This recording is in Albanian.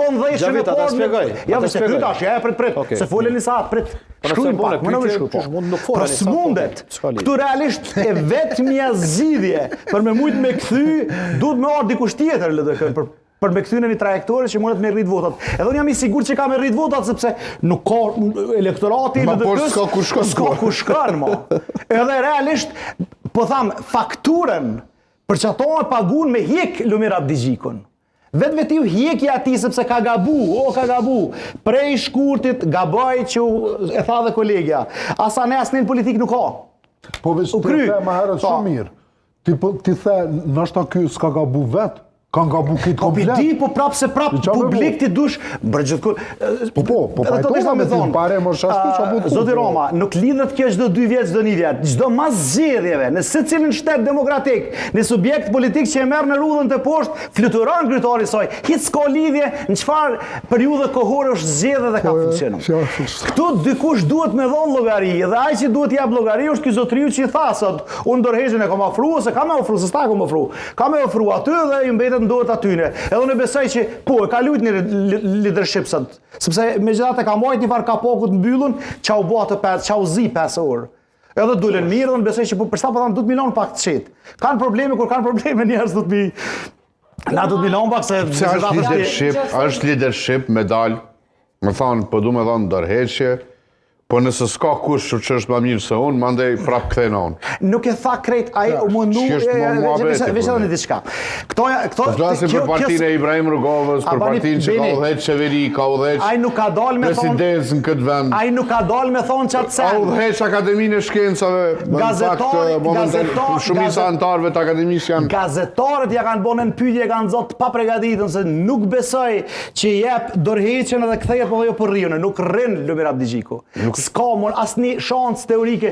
shkon dhejshëm e porë. Ja, vështë e kyta është, ja, prit. Se folën një saat, prit. Shkrujnë pak, më në me shkru, po. Për s'mundet, këtu realisht e vetëmja zgjidhje, për me mujtë me këthy, duhet me orë dikush tjetër, për me këthy në një trajektori që mundet me rrit votat. Edhe unë jam i sigur që ka me rrit votat, sepse nuk ka elektorati s'ka ku shkon, mo. Edhe realisht, po tham, fakturën për që ato e pagun me hjek Lumir Abdigjikun. Vetë ju hjekja ati sepse ka gabu, prej shkurtit, gabaj që e tha dhe kolegja. Asa ne asnin politik nuk ka. Po veç të the ma herët shumë mirë. Ti the, nështë ky s'ka gabu vetë, kanë gabu kitë komplet. Po po prapë se prapë publik ti dush, bërgjithkur... Po pajtona me ti pare më shashtu që abu të Zoti Roma, nuk lidhet kjo çdo 2 vjet, çdo 1 vjet, çdo mas zgjedhjeve, në secilin shtet demokratik, në subjekt politik që e merr në rrudhën të poshtë, fluturon kryetari i saj. Hiç s'ka lidhje në çfarë periudhë kohore është zgjedhë dhe ka funksionuar. Ktu dikush duhet me dhon llogari dhe ai që duhet jap llogari është ky zotriu që i tha sot, unë dorëheqjen e kam ofruar, se kam ofruar, se sta kam ofruar. Kam ofruar aty dhe ju mbetet ndodhet atyne. Edhe unë besoj që po e ka lut një leadership sot, sepse megjithatë ka marrë një farë kapokut mbyllun, çau bë atë 5, çau zi 5 orë. Edhe dolen mirë dhe unë besoj që po për sa po thamë duhet milon pak të qetë. Kanë probleme kur kanë probleme njerëz do të na do të milon pak se është leadership me dal. Më thonë, po du me thonë dorëheqje. Po nëse s'ka kush që është më mirë se unë, mandej prap kthejnë unë. Nuk e tha krejt, ai u mundu... Veç edhe një diçka. Të flasim për partinë e Ibrahim Rrugovës, për partinë që ka udhëheq qeveri, ka udhëheq presidencë në këtë vend. Ai nuk ka dalë me thonë qatë sen. A udhëheq Akademinë e Shkencave, në fakt, shumica antarëve të akademisë janë... Gazetarët ja kanë bonë në pyetje, kanë zotë pa pregaditën, se nuk besoj që jep dorëheqjen edhe kthehet po jo për rriun, nuk rrin Lumir Abdigjiku. S'ka mon asnjë shans teorike